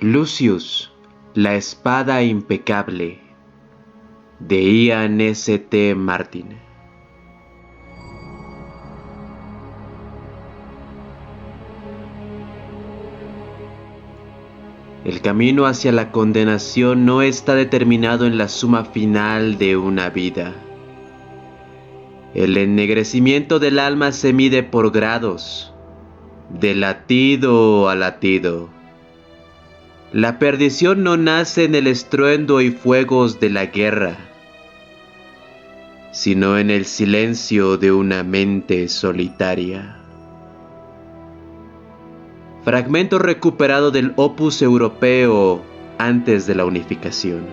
Lucius, la espada impecable, de Ian St. Martin. El camino hacia la condenación no está determinado en la suma final de una vida. El ennegrecimiento del alma se mide por grados, de latido a latido. La perdición no nace en el estruendo y fuegos de la guerra, sino en el silencio de una mente solitaria. Fragmento recuperado del Opus Europeo antes de la unificación.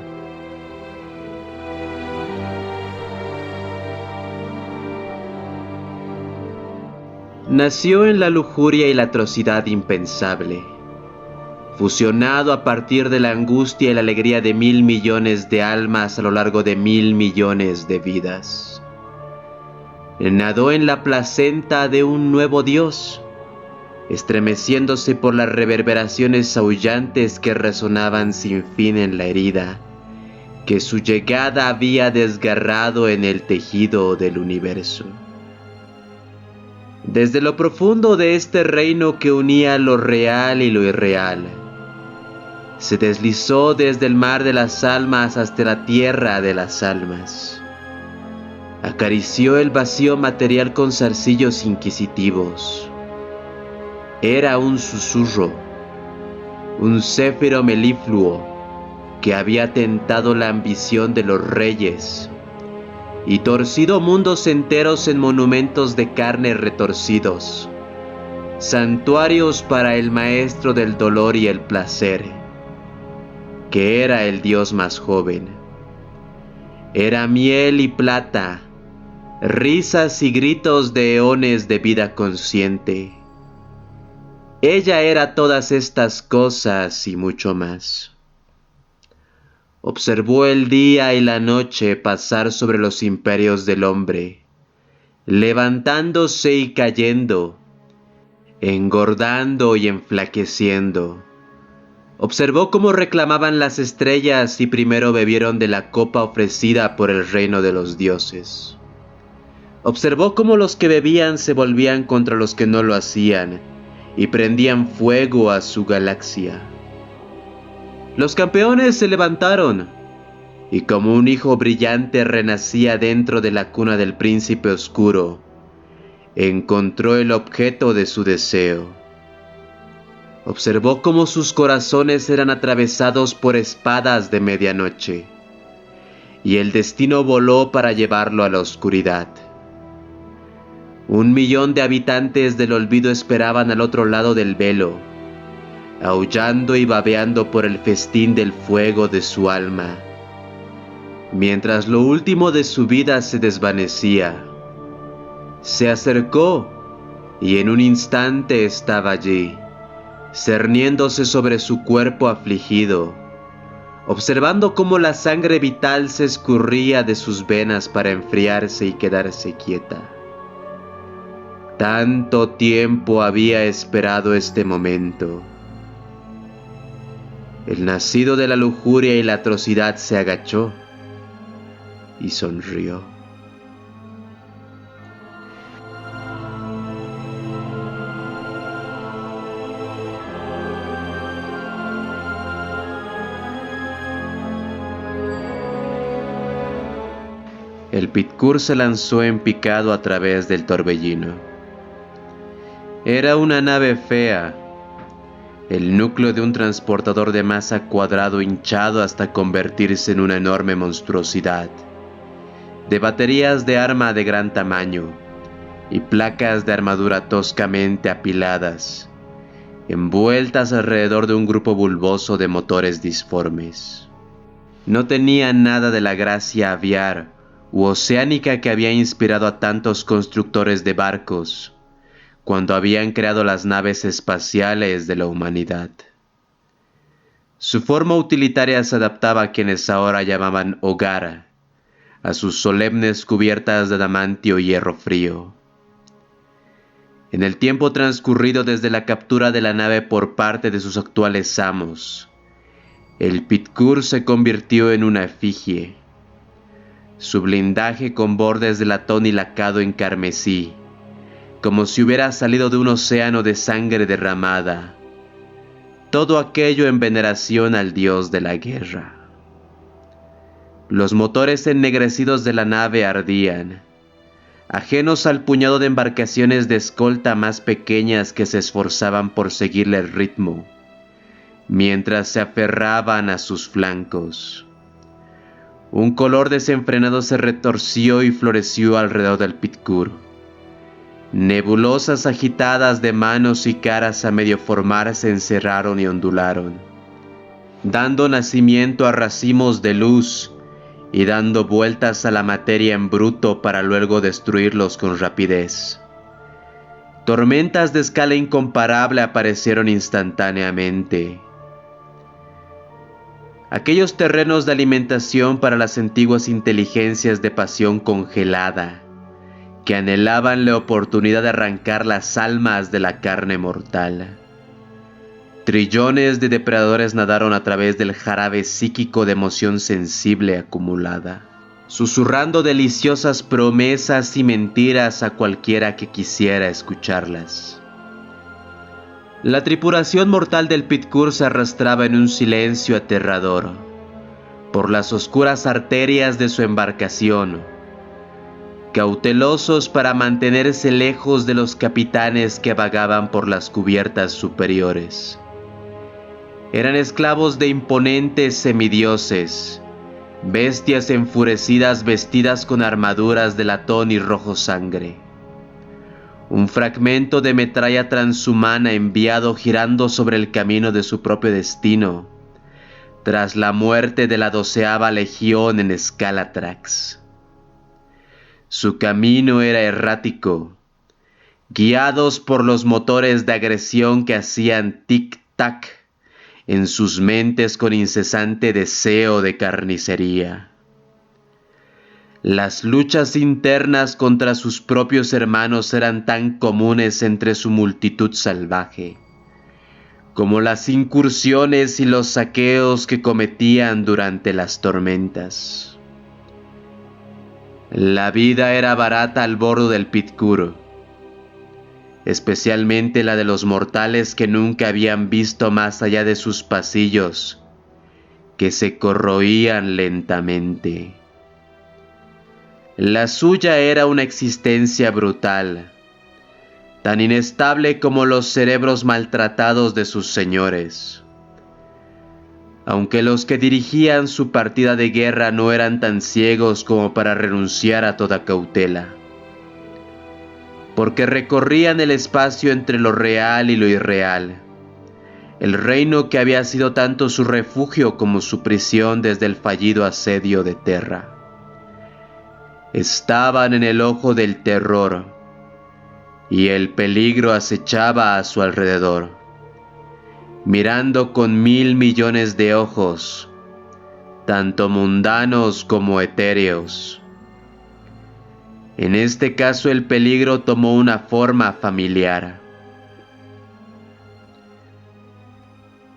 Nació en la lujuria y la atrocidad impensable, fusionado a partir de la angustia y la alegría de 1.000 millones de almas a lo largo de 1.000 millones de vidas. Nadó en la placenta de un nuevo Dios, estremeciéndose por las reverberaciones aullantes que resonaban sin fin en la herida que su llegada había desgarrado en el tejido del universo. Desde lo profundo de este reino que unía lo real y lo irreal, se deslizó desde el mar de las almas hasta la tierra de las almas. Acarició el vacío material con zarcillos inquisitivos. Era un susurro, un céfiro melifluo que había tentado la ambición de los reyes y torcido mundos enteros en monumentos de carne retorcidos, santuarios para el maestro del dolor y el placer, que era el dios más joven. Era miel y plata, risas y gritos de eones de vida consciente. Ella era todas estas cosas y mucho más. Observó el día y la noche pasar sobre los imperios del hombre, levantándose y cayendo, engordando y enflaqueciendo. Observó cómo reclamaban las estrellas y primero bebieron de la copa ofrecida por el reino de los dioses. Observó cómo los que bebían se volvían contra los que no lo hacían y prendían fuego a su galaxia. Los campeones se levantaron, y como un hijo brillante renacía dentro de la cuna del príncipe oscuro, encontró el objeto de su deseo. Observó cómo sus corazones eran atravesados por espadas de medianoche, y el destino voló para llevarlo a la oscuridad. 1 millón de habitantes del olvido esperaban al otro lado del velo, aullando y babeando por el festín del fuego de su alma, mientras lo último de su vida se desvanecía. Se acercó y en un instante estaba allí, cerniéndose sobre su cuerpo afligido, observando cómo la sangre vital se escurría de sus venas para enfriarse y quedarse quieta. Tanto tiempo había esperado este momento. El nacido de la lujuria y la atrocidad se agachó y sonrió. El Pitkur se lanzó en picado a través del torbellino. Era una nave fea, el núcleo de un transportador de masa cuadrado hinchado hasta convertirse en una enorme monstruosidad, de baterías de arma de gran tamaño y placas de armadura toscamente apiladas, envueltas alrededor de un grupo bulboso de motores disformes. No tenía nada de la gracia aviar u oceánica que había inspirado a tantos constructores de barcos cuando habían creado las naves espaciales de la humanidad. Su forma utilitaria se adaptaba a quienes ahora llamaban hogar, a sus solemnes cubiertas de adamantio y hierro frío. En el tiempo transcurrido desde la captura de la nave por parte de sus actuales amos, El Pitkur se convirtió en una efigie. Su blindaje con bordes de latón y lacado en carmesí, como si hubiera salido de un océano de sangre derramada. Todo aquello en veneración al dios de la guerra. Los motores ennegrecidos de la nave ardían, ajenos al puñado de embarcaciones de escolta más pequeñas que se esforzaban por seguirle el ritmo, mientras se aferraban a sus flancos. Un color desenfrenado se retorció y floreció alrededor del Pitkur. Nebulosas agitadas de manos y caras a medio formar se encerraron y ondularon, dando nacimiento a racimos de luz y dando vueltas a la materia en bruto para luego destruirlos con rapidez. Tormentas de escala incomparable aparecieron instantáneamente. Aquellos terrenos de alimentación para las antiguas inteligencias de pasión congelada, que anhelaban la oportunidad de arrancar las almas de la carne mortal. Trillones de depredadores nadaron a través del jarabe psíquico de emoción sensible acumulada, susurrando deliciosas promesas y mentiras a cualquiera que quisiera escucharlas. La tripulación mortal del Pitkur se arrastraba en un silencio aterrador por las oscuras arterias de su embarcación, cautelosos para mantenerse lejos de los capitanes que vagaban por las cubiertas superiores. Eran esclavos de imponentes semidioses, bestias enfurecidas vestidas con armaduras de latón y rojo sangre. Un fragmento de metralla transhumana enviado girando sobre el camino de su propio destino, tras la muerte de la 12ª Legión en Scalatrax. Su camino era errático, guiados por los motores de agresión que hacían tic-tac en sus mentes con incesante deseo de carnicería. Las luchas internas contra sus propios hermanos eran tan comunes entre su multitud salvaje, como las incursiones y los saqueos que cometían durante las tormentas. La vida era barata al bordo del Pitkur, especialmente la de los mortales que nunca habían visto más allá de sus pasillos, que se corroían lentamente. La suya era una existencia brutal, tan inestable como los cerebros maltratados de sus señores. Aunque los que dirigían su partida de guerra no eran tan ciegos como para renunciar a toda cautela, porque recorrían el espacio entre lo real y lo irreal, el reino que había sido tanto su refugio como su prisión desde el fallido asedio de Terra. Estaban en el ojo del terror, y el peligro acechaba a su alrededor, mirando con 1.000 millones de ojos, tanto mundanos como etéreos. En este caso el peligro tomó una forma familiar.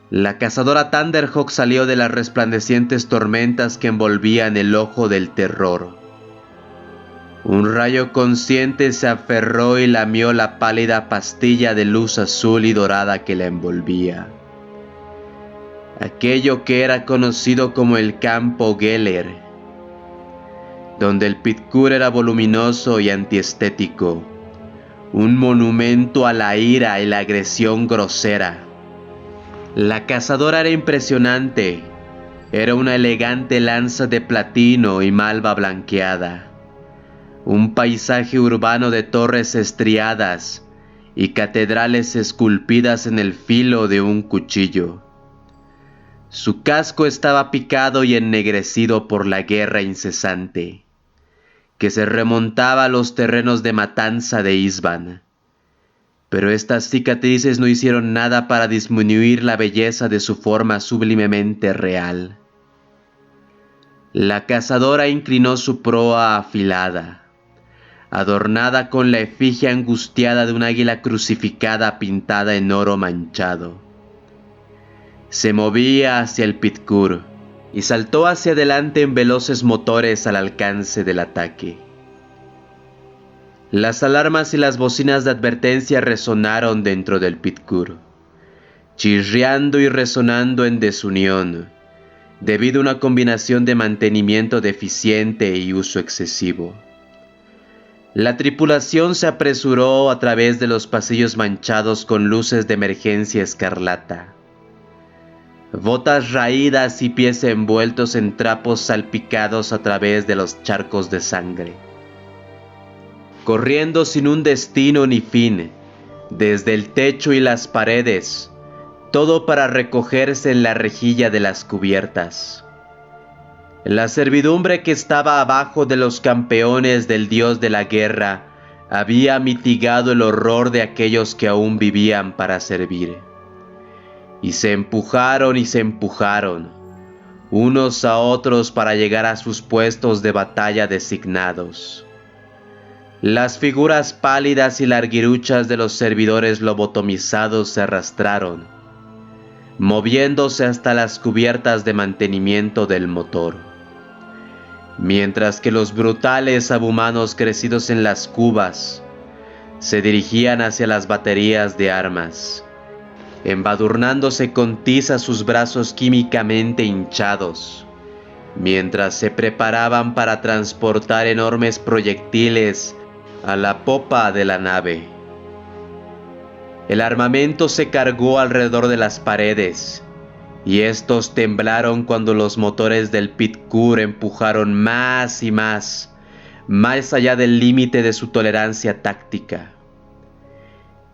La cazadora Thunderhawk salió de las resplandecientes tormentas que envolvían el ojo del terror. Un rayo consciente se aferró y lamió la pálida pastilla de luz azul y dorada que la envolvía. Aquello que era conocido como el campo Geller, donde el Pitkur era voluminoso y antiestético, un monumento a la ira y la agresión grosera. La cazadora era impresionante, era una elegante lanza de platino y malva blanqueada. Un paisaje urbano de torres estriadas y catedrales esculpidas en el filo de un cuchillo. Su casco estaba picado y ennegrecido por la guerra incesante, que se remontaba a los terrenos de matanza de Isban. Pero estas cicatrices no hicieron nada para disminuir la belleza de su forma sublimemente real. La cazadora inclinó su proa afilada, adornada con la efigie angustiada de un águila crucificada pintada en oro manchado. Se movía hacia el Pitkur y saltó hacia adelante en veloces motores al alcance del ataque. Las alarmas y las bocinas de advertencia resonaron dentro del Pitkur, chirriando y resonando en desunión, debido a una combinación de mantenimiento deficiente y uso excesivo. La tripulación se apresuró a través de los pasillos manchados con luces de emergencia escarlata. Botas raídas y pies envueltos en trapos salpicados a través de los charcos de sangre. Corriendo sin un destino ni fin, desde el techo y las paredes, todo para recogerse en la rejilla de las cubiertas. La servidumbre que estaba abajo de los campeones del dios de la guerra había mitigado el horror de aquellos que aún vivían para servir. Y se empujaron, unos a otros para llegar a sus puestos de batalla designados. Las figuras pálidas y larguiruchas de los servidores lobotomizados se arrastraron, moviéndose hasta las cubiertas de mantenimiento del motor, mientras que los brutales abhumanos crecidos en las cubas se dirigían hacia las baterías de armas, embadurnándose con tiza sus brazos químicamente hinchados, mientras se preparaban para transportar enormes proyectiles a la popa de la nave. El armamento se cargó alrededor de las paredes, y estos temblaron cuando los motores del Pitkur empujaron más y más allá del límite de su tolerancia táctica.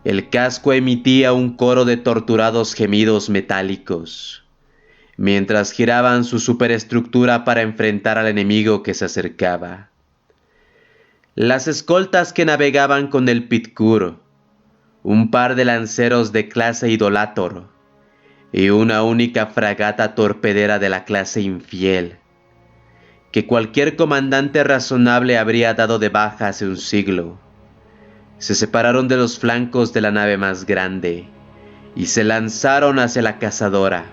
El casco emitía un coro de torturados gemidos metálicos, mientras giraban su superestructura para enfrentar al enemigo que se acercaba. Las escoltas que navegaban con el Pitkur, un par de lanceros de clase Idolator y una única fragata torpedera de la clase Infiel, que cualquier comandante razonable habría dado de baja hace un siglo, se separaron de los flancos de la nave más grande y se lanzaron hacia la cazadora.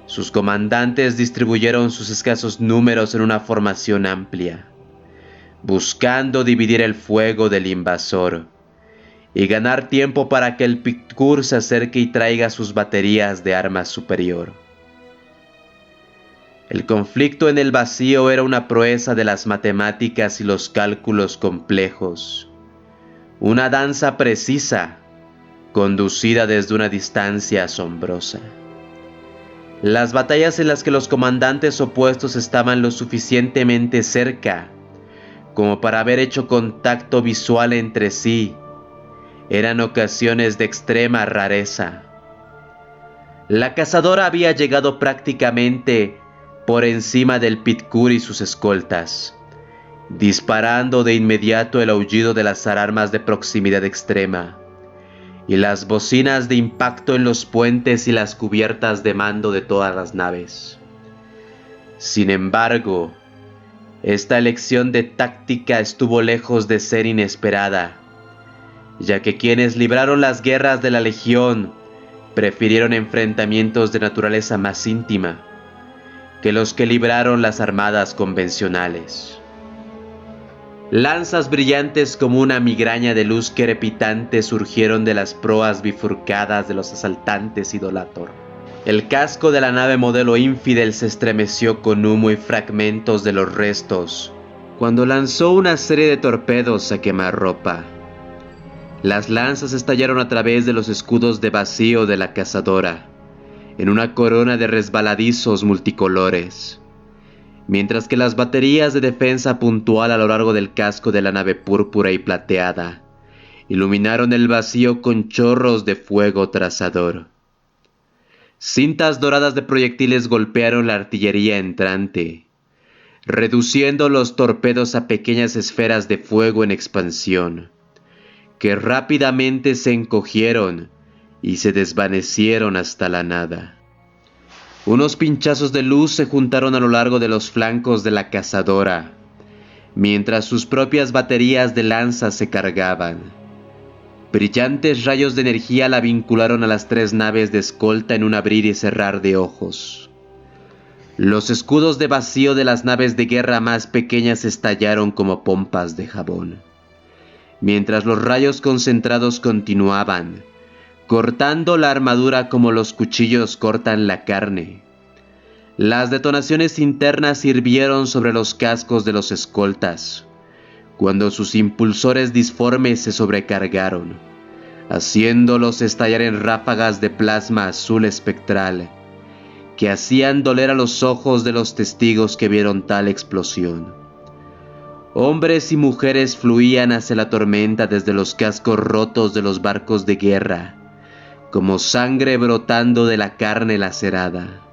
Sus comandantes distribuyeron sus escasos números en una formación amplia, buscando dividir el fuego del invasor y ganar tiempo para que el Pitkur se acerque y traiga sus baterías de armas superior. El conflicto en el vacío era una proeza de las matemáticas y los cálculos complejos, una danza precisa, conducida desde una distancia asombrosa. Las batallas en las que los comandantes opuestos estaban lo suficientemente cerca como para haber hecho contacto visual entre sí eran ocasiones de extrema rareza. La cazadora había llegado prácticamente por encima del Pitkur y sus escoltas, disparando de inmediato el aullido de las alarmas de proximidad extrema y las bocinas de impacto en los puentes y las cubiertas de mando de todas las naves. Sin embargo, esta elección de táctica estuvo lejos de ser inesperada, ya que quienes libraron las guerras de la Legión prefirieron enfrentamientos de naturaleza más íntima que los que libraron las armadas convencionales. Lanzas brillantes como una migraña de luz crepitante surgieron de las proas bifurcadas de los asaltantes Idolator. El casco de la nave modelo Infidel se estremeció con humo y fragmentos de los restos cuando lanzó una serie de torpedos a quemarropa. Las lanzas estallaron a través de los escudos de vacío de la cazadora, en una corona de resbaladizos multicolores, mientras que las baterías de defensa puntual a lo largo del casco de la nave púrpura y plateada iluminaron el vacío con chorros de fuego trazador. Cintas doradas de proyectiles golpearon la artillería entrante, reduciendo los torpedos a pequeñas esferas de fuego en expansión, que rápidamente se encogieron y se desvanecieron hasta la nada. Unos pinchazos de luz se juntaron a lo largo de los flancos de la cazadora, mientras sus propias baterías de lanzas se cargaban. Brillantes rayos de energía la vincularon a las 3 naves de escolta en un abrir y cerrar de ojos. Los escudos de vacío de las naves de guerra más pequeñas estallaron como pompas de jabón, mientras los rayos concentrados continuaban, cortando la armadura como los cuchillos cortan la carne. Las detonaciones internas hirvieron sobre los cascos de los escoltas, cuando sus impulsores disformes se sobrecargaron, haciéndolos estallar en ráfagas de plasma azul espectral, que hacían doler a los ojos de los testigos que vieron tal explosión. Hombres y mujeres fluían hacia la tormenta desde los cascos rotos de los barcos de guerra, como sangre brotando de la carne lacerada.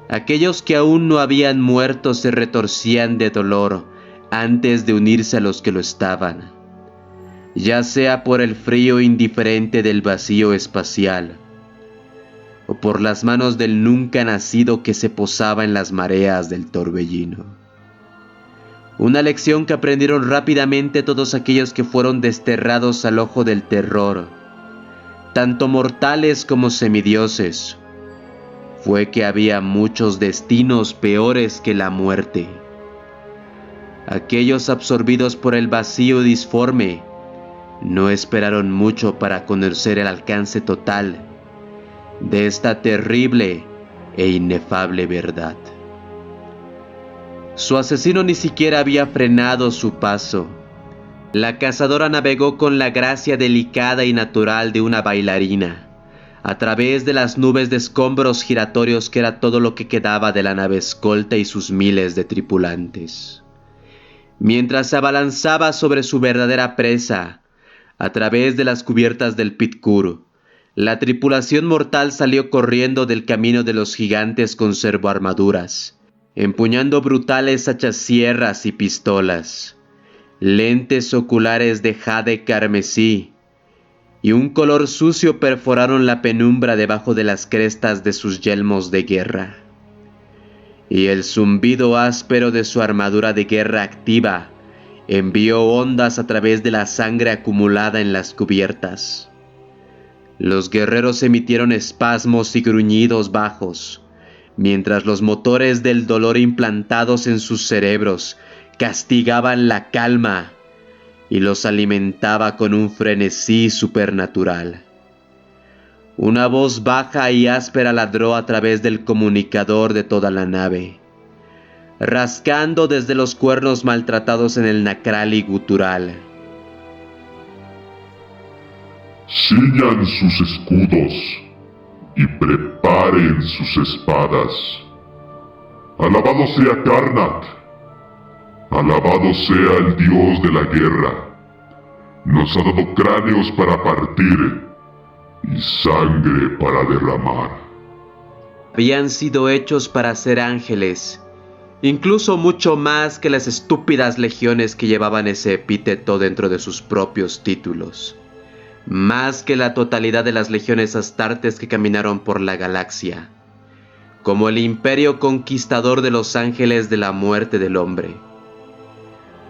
Aquellos que aún no habían muerto se retorcían de dolor antes de unirse a los que lo estaban, ya sea por el frío indiferente del vacío espacial, o por las manos del nunca nacido que se posaba en las mareas del torbellino. Una lección que aprendieron rápidamente todos aquellos que fueron desterrados al ojo del terror, tanto mortales como semidioses, fue que había muchos destinos peores que la muerte. Aquellos absorbidos por el vacío disforme no esperaron mucho para conocer el alcance total de esta terrible e inefable verdad. Su asesino ni siquiera había frenado su paso. La cazadora navegó con la gracia delicada y natural de una bailarina, a través de las nubes de escombros giratorios que era todo lo que quedaba de la nave escolta y sus miles de tripulantes. Mientras se abalanzaba sobre su verdadera presa, a través de las cubiertas del Pitkur, la tripulación mortal salió corriendo del camino de los gigantes con servoarmaduras, empuñando brutales hachasierras y pistolas, lentes oculares de jade carmesí y un color sucio perforaron la penumbra debajo de las crestas de sus yelmos de guerra. Y el zumbido áspero de su armadura de guerra activa envió ondas a través de la sangre acumulada en las cubiertas. Los guerreros emitieron espasmos y gruñidos bajos, mientras los motores del dolor implantados en sus cerebros castigaban la calma y los alimentaba con un frenesí supernatural. Una voz baja y áspera ladró a través del comunicador de toda la nave, rascando desde los cuernos maltratados en el nacrali gutural. Ciñan sus escudos y preparen sus espadas. Alabado sea Karnak, alabado sea el dios de la guerra. Nos ha dado cráneos para partir y sangre para derramar. Habían sido hechos para ser ángeles, incluso mucho más que las estúpidas legiones que llevaban ese epíteto dentro de sus propios títulos, más que la totalidad de las legiones astartes que caminaron por la galaxia, como el imperio conquistador de los ángeles de la muerte del hombre.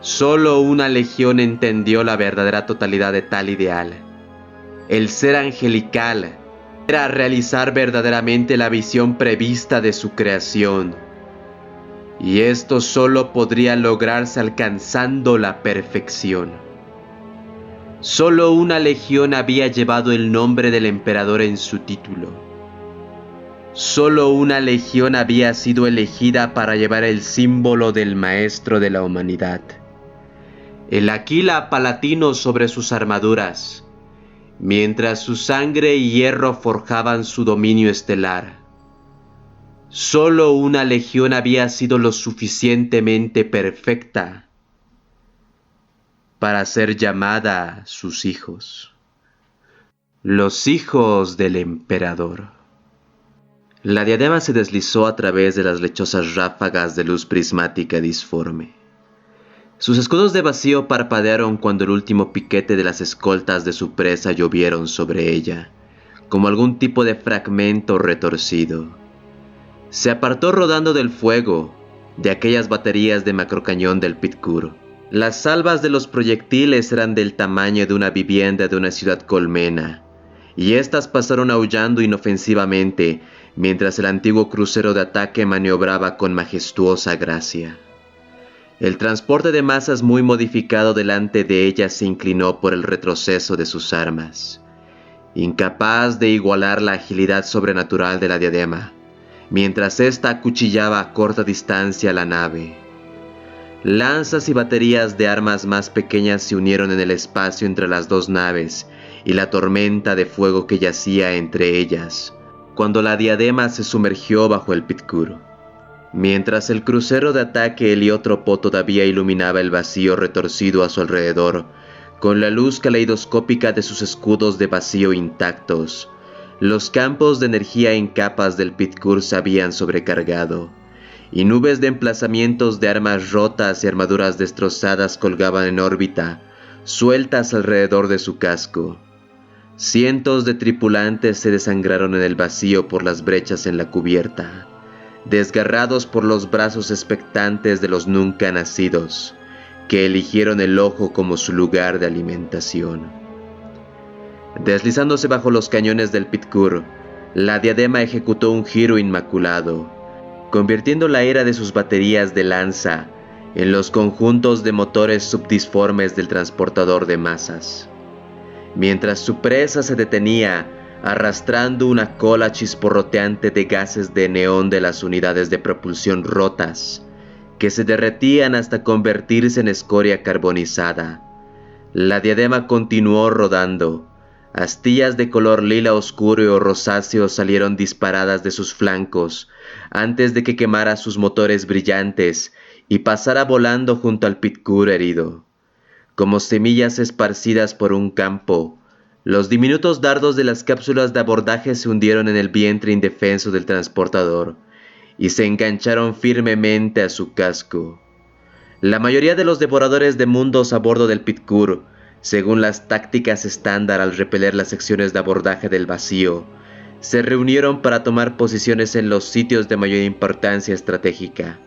Solo una legión entendió la verdadera totalidad de tal ideal. El ser angelical era realizar verdaderamente la visión prevista de su creación, y esto solo podría lograrse alcanzando la perfección. Solo una legión había llevado el nombre del emperador en su título. Solo una legión había sido elegida para llevar el símbolo del maestro de la humanidad, el Aquila palatino sobre sus armaduras, mientras su sangre y hierro forjaban su dominio estelar. Solo una legión había sido lo suficientemente perfecta para ser llamada sus hijos, los hijos del emperador. La diadema se deslizó a través de las lechosas ráfagas de luz prismática disforme. Sus escudos de vacío parpadearon cuando el último piquete de las escoltas de su presa llovieron sobre ella, como algún tipo de fragmento retorcido. Se apartó rodando del fuego de aquellas baterías de macrocañón del Pitkur. Las salvas de los proyectiles eran del tamaño de una vivienda de una ciudad colmena, y éstas pasaron aullando inofensivamente mientras el antiguo crucero de ataque maniobraba con majestuosa gracia. El transporte de masas muy modificado delante de ellas se inclinó por el retroceso de sus armas, incapaz de igualar la agilidad sobrenatural de la diadema, mientras ésta acuchillaba a corta distancia la nave. Lanzas y baterías de armas más pequeñas se unieron en el espacio entre las dos naves y la tormenta de fuego que yacía entre ellas, cuando la diadema se sumergió bajo el Pitkur. Mientras el crucero de ataque Heliotropo todavía iluminaba el vacío retorcido a su alrededor, con la luz caleidoscópica de sus escudos de vacío intactos, los campos de energía en capas del Pitkur se habían sobrecargado, y nubes de emplazamientos de armas rotas y armaduras destrozadas colgaban en órbita, sueltas alrededor de su casco. Cientos de tripulantes se desangraron en el vacío por las brechas en la cubierta, desgarrados por los brazos expectantes de los nunca nacidos, que eligieron el ojo como su lugar de alimentación. Deslizándose bajo los cañones del Pitkur, la diadema ejecutó un giro inmaculado, convirtiendo la era de sus baterías de lanza en los conjuntos de motores subdisformes del transportador de masas. Mientras su presa se detenía, arrastrando una cola chisporroteante de gases de neón de las unidades de propulsión rotas, que se derretían hasta convertirse en escoria carbonizada, la diadema continuó rodando. Astillas de color lila oscuro o rosáceo salieron disparadas de sus flancos antes de que quemara sus motores brillantes y pasara volando junto al Pitkur herido. Como semillas esparcidas por un campo, los diminutos dardos de las cápsulas de abordaje se hundieron en el vientre indefenso del transportador y se engancharon firmemente a su casco. La mayoría de los devoradores de mundos a bordo del Pitkur, según las tácticas estándar al repeler las secciones de abordaje del vacío, se reunieron para tomar posiciones en los sitios de mayor importancia estratégica.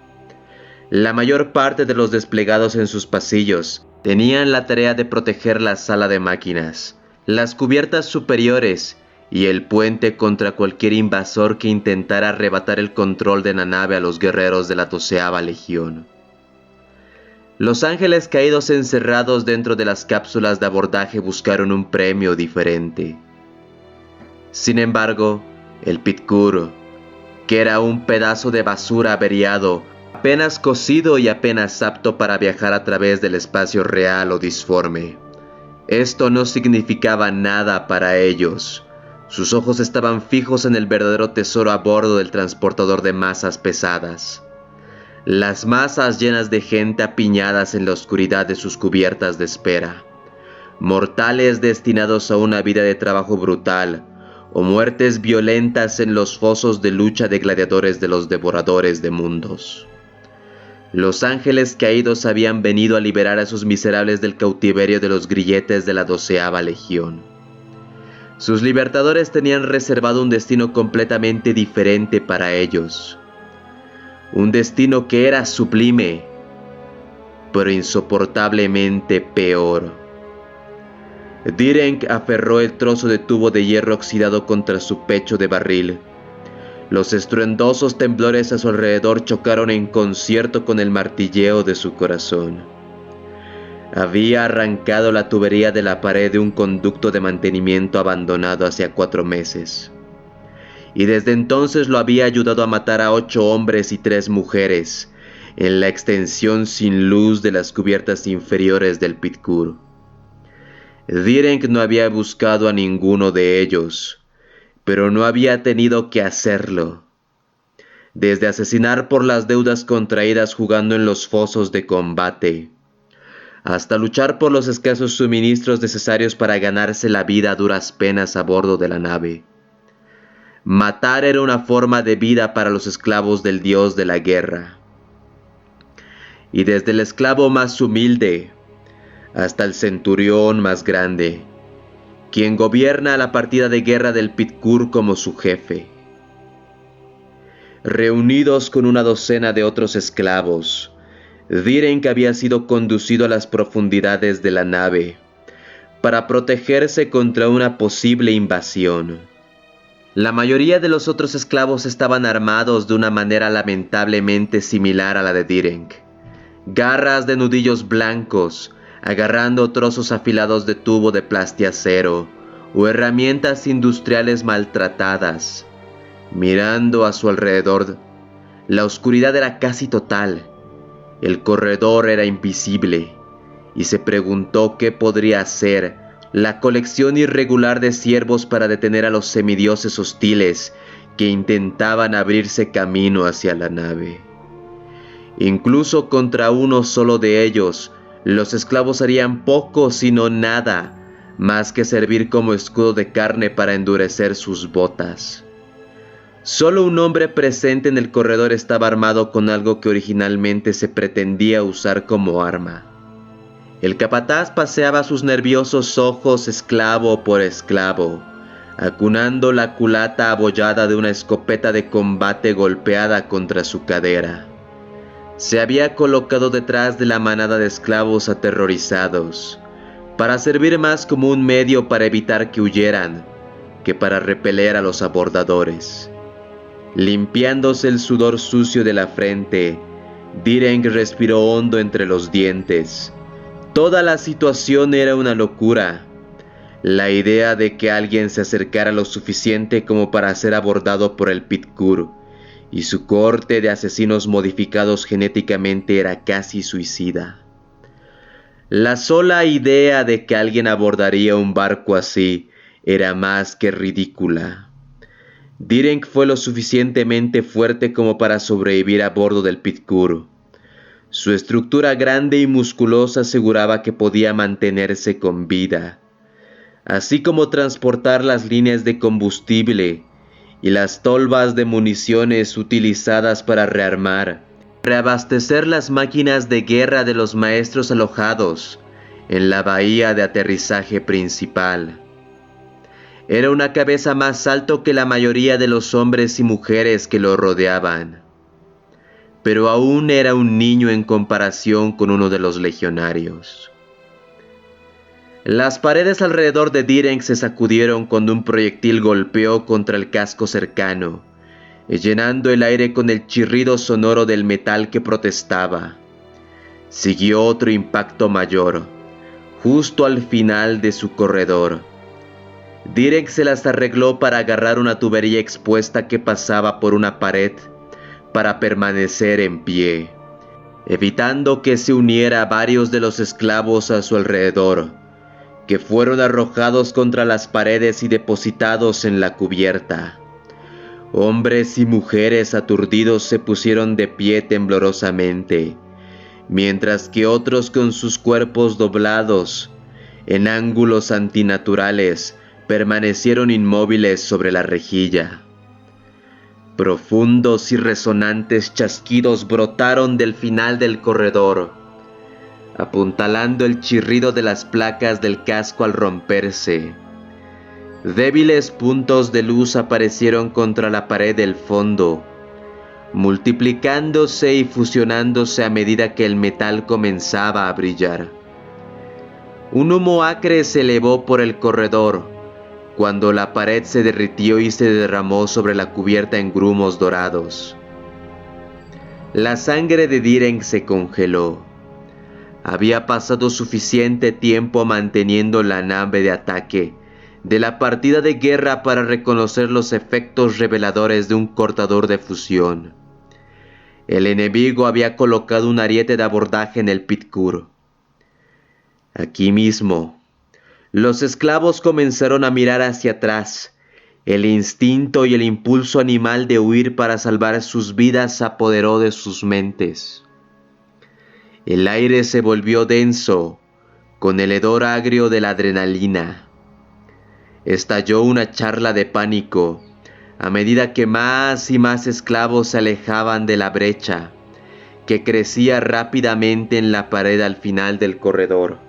La mayor parte de los desplegados en sus pasillos tenían la tarea de proteger la sala de máquinas, las cubiertas superiores y el puente contra cualquier invasor que intentara arrebatar el control de la nave a los guerreros de la 12ª Legión. Los ángeles caídos encerrados dentro de las cápsulas de abordaje buscaron un premio diferente. Sin embargo, el Pitkur, que era un pedazo de basura averiado, apenas cocido y apenas apto para viajar a través del espacio real o disforme, esto no significaba nada para ellos. Sus ojos estaban fijos en el verdadero tesoro a bordo del transportador de masas pesadas. Las masas llenas de gente apiñadas en la oscuridad de sus cubiertas de espera. Mortales destinados a una vida de trabajo brutal o muertes violentas en los fosos de lucha de gladiadores de los devoradores de mundos. Los ángeles caídos habían venido a liberar a sus miserables del cautiverio de los grilletes de la 12ª Legión. Sus libertadores tenían reservado un destino completamente diferente para ellos. Un destino que era sublime, pero insoportablemente peor. Direnc aferró el trozo de tubo de hierro oxidado contra su pecho de barril. Los estruendosos temblores a su alrededor chocaron en concierto con el martilleo de su corazón. Había arrancado la tubería de la pared de un conducto de mantenimiento abandonado hacía 4 meses. Y desde entonces lo había ayudado a matar a 8 hombres y 3 mujeres en la extensión sin luz de las cubiertas inferiores del Pitkur. Direnc no había buscado a ninguno de ellos, pero no había tenido que hacerlo. Desde asesinar por las deudas contraídas jugando en los fosos de combate, hasta luchar por los escasos suministros necesarios para ganarse la vida a duras penas a bordo de la nave. Matar era una forma de vida para los esclavos del dios de la guerra. Y desde el esclavo más humilde hasta el centurión más grande, quien gobierna la partida de guerra del Pitkur como su jefe. Reunidos con una docena de otros esclavos, Direnc había sido conducido a las profundidades de la nave para protegerse contra una posible invasión. La mayoría de los otros esclavos estaban armados de una manera lamentablemente similar a la de Direnc. Garras de nudillos blancos, agarrando trozos afilados de tubo de plastiacero o herramientas industriales maltratadas. Mirando a su alrededor, la oscuridad era casi total. El corredor era invisible, y se preguntó qué podría hacer la colección irregular de ciervos para detener a los semidioses hostiles que intentaban abrirse camino hacia la nave. Incluso contra uno solo de ellos, los esclavos harían poco sino nada, más que servir como escudo de carne para endurecer sus botas. Solo un hombre presente en el corredor estaba armado con algo que originalmente se pretendía usar como arma. El capataz paseaba sus nerviosos ojos esclavo por esclavo, acunando la culata abollada de una escopeta de combate golpeada contra su cadera. Se había colocado detrás de la manada de esclavos aterrorizados, para servir más como un medio para evitar que huyeran, que para repeler a los abordadores. Limpiándose el sudor sucio de la frente, Direnc respiró hondo entre los dientes. Toda la situación era una locura. La idea de que alguien se acercara lo suficiente como para ser abordado por el Pit-Kur y su cohorte de asesinos modificados genéticamente era casi suicida. La sola idea de que alguien abordaría un barco así era más que ridícula. Direnc fue lo suficientemente fuerte como para sobrevivir a bordo del Pit-Kur. Su estructura grande y musculosa aseguraba que podía mantenerse con vida, así como transportar las líneas de combustible y las tolvas de municiones utilizadas para reabastecer las máquinas de guerra de los maestros alojados en la bahía de aterrizaje principal. Era una cabeza más alto que la mayoría de los hombres y mujeres que lo rodeaban, pero aún era un niño en comparación con uno de los legionarios. Las paredes alrededor de Direnc se sacudieron cuando un proyectil golpeó contra el casco cercano, llenando el aire con el chirrido sonoro del metal que protestaba. Siguió otro impacto mayor, justo al final de su corredor. Direnc se las arregló para agarrar una tubería expuesta que pasaba por una pared para permanecer en pie, evitando que se uniera a varios de los esclavos a su alrededor, que fueron arrojados contra las paredes y depositados en la cubierta. Hombres y mujeres aturdidos se pusieron de pie temblorosamente, mientras que otros con sus cuerpos doblados en ángulos antinaturales permanecieron inmóviles sobre la rejilla. Profundos y resonantes chasquidos brotaron del final del corredor, apuntalando el chirrido de las placas del casco al romperse. Débiles puntos de luz aparecieron contra la pared del fondo, multiplicándose y fusionándose a medida que el metal comenzaba a brillar. Un humo acre se elevó por el corredor, cuando la pared se derritió y se derramó sobre la cubierta en grumos dorados. La sangre de Direnc se congeló. Había pasado suficiente tiempo manteniendo la nave de ataque de la partida de guerra para reconocer los efectos reveladores de un cortador de fusión. El enemigo había colocado un ariete de abordaje en el Pit-Kur. Aquí mismo, los esclavos comenzaron a mirar hacia atrás. El instinto y el impulso animal de huir para salvar sus vidas se apoderó de sus mentes. El aire se volvió denso, con el hedor agrio de la adrenalina. Estalló una charla de pánico, a medida que más y más esclavos se alejaban de la brecha, que crecía rápidamente en la pared al final del corredor.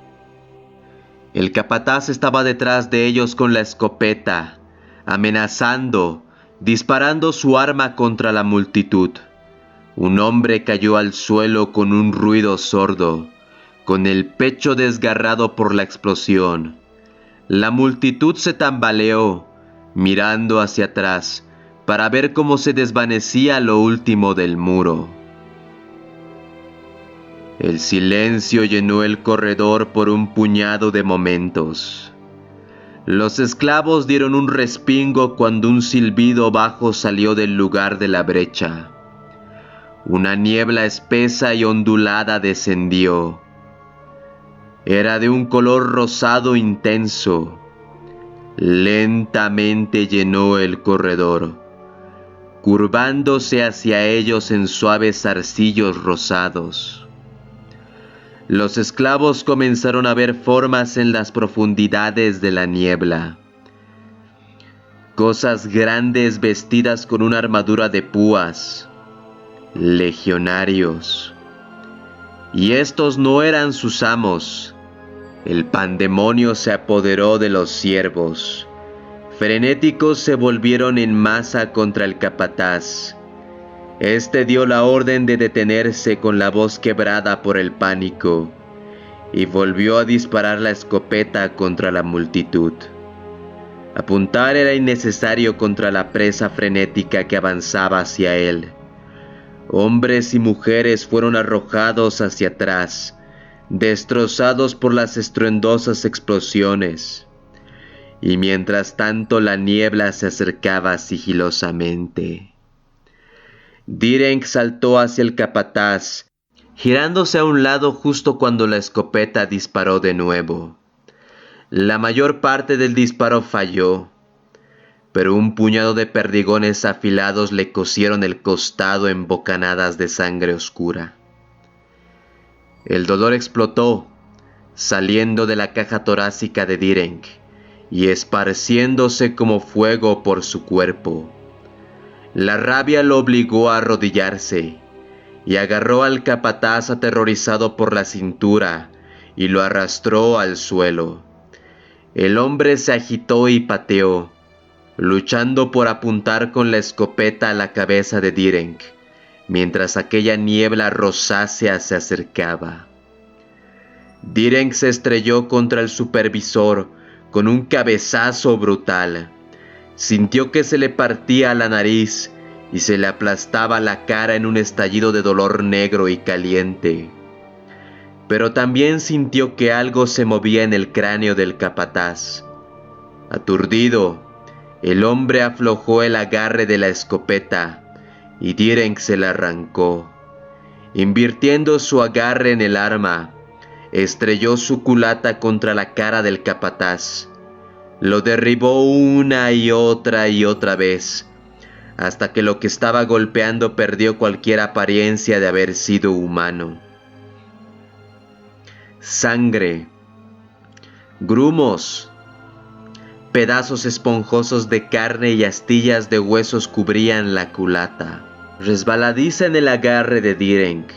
El capataz estaba detrás de ellos con la escopeta, amenazando, disparando su arma contra la multitud. Un hombre cayó al suelo con un ruido sordo, con el pecho desgarrado por la explosión. La multitud se tambaleó, mirando hacia atrás, para ver cómo se desvanecía lo último del muro. El silencio llenó el corredor por un puñado de momentos. Los esclavos dieron un respingo cuando un silbido bajo salió del lugar de la brecha. Una niebla espesa y ondulada descendió. Era de un color rosado intenso. Lentamente llenó el corredor, curvándose hacia ellos en suaves zarcillos rosados. Los esclavos comenzaron a ver formas en las profundidades de la niebla. Cosas grandes vestidas con una armadura de púas. Legionarios. Y estos no eran sus amos. El pandemonio se apoderó de los siervos. Frenéticos se volvieron en masa contra el capataz. Este dio la orden de detenerse con la voz quebrada por el pánico y volvió a disparar la escopeta contra la multitud. Apuntar era innecesario contra la presa frenética que avanzaba hacia él. Hombres y mujeres fueron arrojados hacia atrás, destrozados por las estruendosas explosiones. Y mientras tanto la niebla se acercaba sigilosamente. Direnc saltó hacia el capataz, girándose a un lado justo cuando la escopeta disparó de nuevo. La mayor parte del disparo falló, pero un puñado de perdigones afilados le cosieron el costado en bocanadas de sangre oscura. El dolor explotó, saliendo de la caja torácica de Direnc y esparciéndose como fuego por su cuerpo. La rabia lo obligó a arrodillarse y agarró al capataz aterrorizado por la cintura y lo arrastró al suelo. El hombre se agitó y pateó, luchando por apuntar con la escopeta a la cabeza de Direnc, mientras aquella niebla rosácea se acercaba. Direnc se estrelló contra el supervisor con un cabezazo brutal. Sintió que se le partía la nariz y se le aplastaba la cara en un estallido de dolor negro y caliente. Pero también sintió que algo se movía en el cráneo del capataz. Aturdido, el hombre aflojó el agarre de la escopeta y Direnc se la arrancó. Invirtiendo su agarre en el arma, estrelló su culata contra la cara del capataz. Lo derribó una y otra vez, hasta que lo que estaba golpeando perdió cualquier apariencia de haber sido humano. Sangre, grumos, pedazos esponjosos de carne y astillas de huesos cubrían la culata. Resbaladiza en el agarre de Direnc,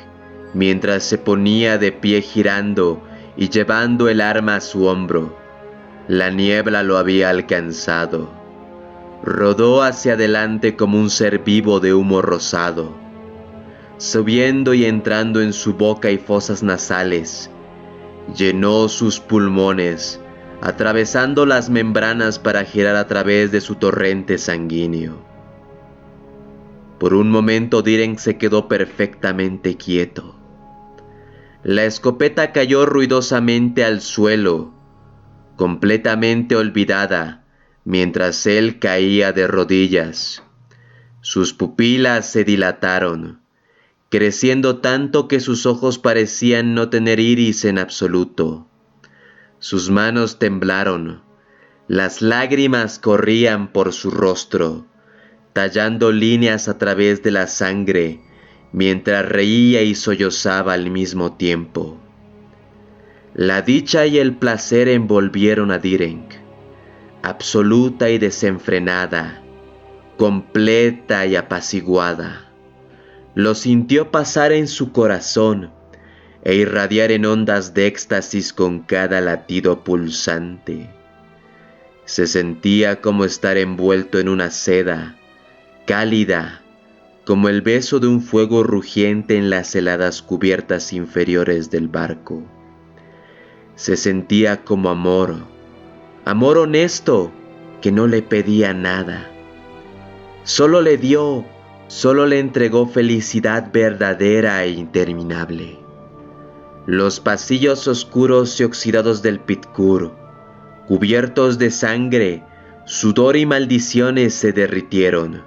mientras se ponía de pie girando y llevando el arma a su hombro. La niebla lo había alcanzado. Rodó hacia adelante como un ser vivo de humo rosado, subiendo y entrando en su boca y fosas nasales. Llenó sus pulmones, atravesando las membranas para girar a través de su torrente sanguíneo. Por un momento Direnc se quedó perfectamente quieto. La escopeta cayó ruidosamente al suelo, completamente olvidada, mientras él caía de rodillas. Sus pupilas se dilataron, creciendo tanto que sus ojos parecían no tener iris en absoluto. Sus manos temblaron, las lágrimas corrían por su rostro, tallando líneas a través de la sangre, mientras reía y sollozaba al mismo tiempo. La dicha y el placer envolvieron a Direnc, absoluta y desenfrenada, completa y apaciguada. Lo sintió pasar en su corazón e irradiar en ondas de éxtasis con cada latido pulsante. Se sentía como estar envuelto en una seda, cálida, como el beso de un fuego rugiente en las heladas cubiertas inferiores del barco. Se sentía como amor honesto que no le pedía nada. Solo le dio, solo le entregó felicidad verdadera e interminable. Los pasillos oscuros y oxidados del Pitkur, cubiertos de sangre, sudor y maldiciones, se derritieron.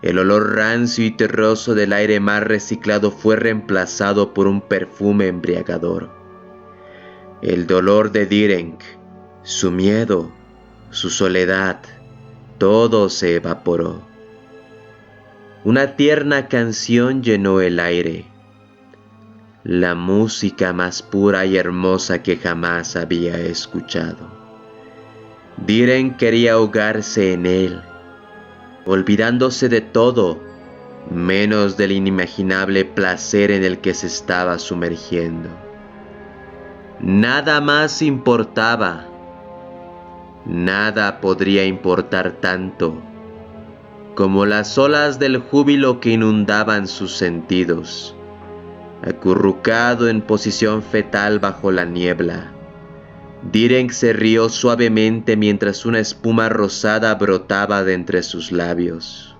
El olor rancio y terroso del aire más reciclado fue reemplazado por un perfume embriagador. El dolor de Direnc, su miedo, su soledad, todo se evaporó. Una tierna canción llenó el aire, la música más pura y hermosa que jamás había escuchado. Direnc quería ahogarse en él, olvidándose de todo, menos del inimaginable placer en el que se estaba sumergiendo. Nada más importaba, nada podría importar tanto como las olas del júbilo que inundaban sus sentidos. Acurrucado en posición fetal bajo la niebla, Direnc se rió suavemente mientras una espuma rosada brotaba de entre sus labios.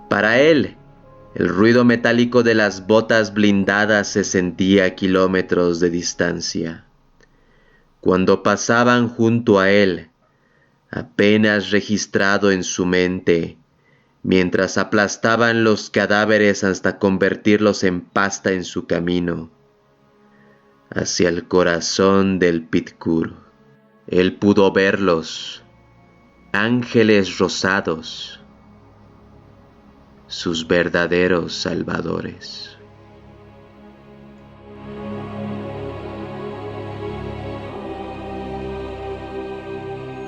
Para él, el ruido metálico de las botas blindadas se sentía a kilómetros de distancia. Cuando pasaban junto a él, apenas registrado en su mente, mientras aplastaban los cadáveres hasta convertirlos en pasta en su camino hacia el corazón del Pitkur. Él pudo verlos, ángeles rosados, sus verdaderos salvadores.